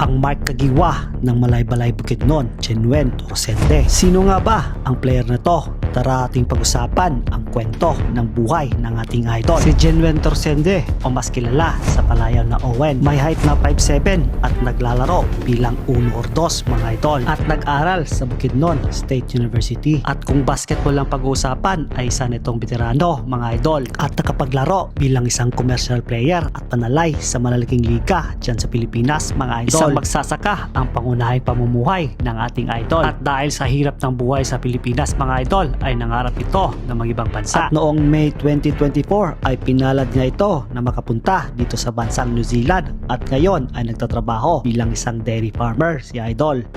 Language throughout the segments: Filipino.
ang Mark Kagiwa ng Malaybalay Bukidnon, Jenwen Torsende. Sino nga ba ang player na to? Tara ating pag-usapan ang kwento ng buhay ng ating idol. Si Jenwen Torsende o mas kilala sa palayaw na Owen. May height na 5'7" at naglalaro bilang 1 or 2 mga idol. At nag-aral sa Bukidnon State University. At kung basketball lang pag-uusapan ay isa nitong veterano mga idol. At nakapaglaro bilang isang commercial player at panalay sa malalaking liga dyan sa Pilipinas mga idol. Isang magsasaka ang pangunahing pamumuhay ng ating idol. At dahil sa hirap ng buhay sa Pilipinas mga idol ay nangarap ito ng mga ibang bansa. At noong May 2024 ay pinalad niya ito na makapunta dito sa bansang New Zealand at ngayon ay nagtatrabaho bilang isang dairy farmer si idol.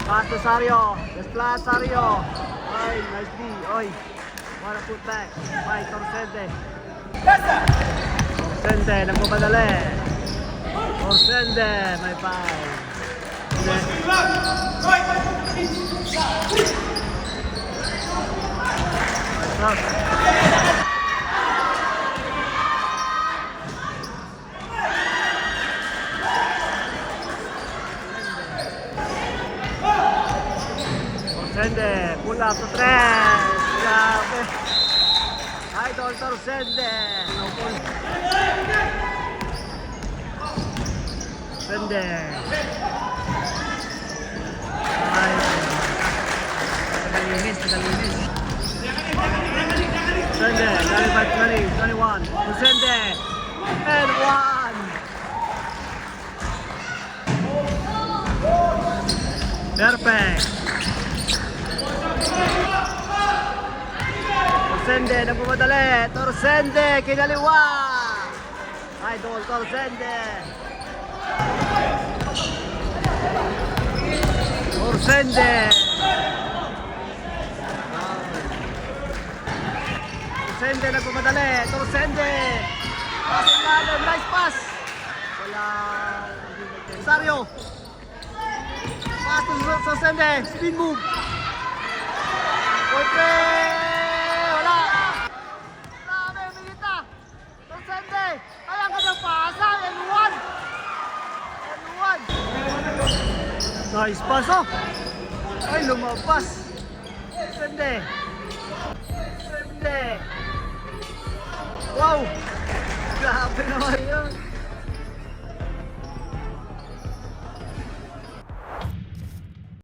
Pass to Sario. Desplas Sario. Oy, nice D. Oy. Wanna put back. By Torsende. Torsende, nagpapadali. Torsende, may foul. Torsende, pull up to 3. Grabe. Idol Torsende. Torsende. Tagalinis. Torsende, 25-20, 21. Torsende. And 1. Perfect. Torsende, nagpapadali. Torsende, kinaliwa. Idol, Torsende. Torsende. Torsende, nagpapadali. Torsende. Pass ang lalim, nice pass. Wala. Sario. Pass to Torsende, spin move. Boyfriend. Nice pass, oh! Ay, lumabas! Sende! Wow! Grabe naman yun!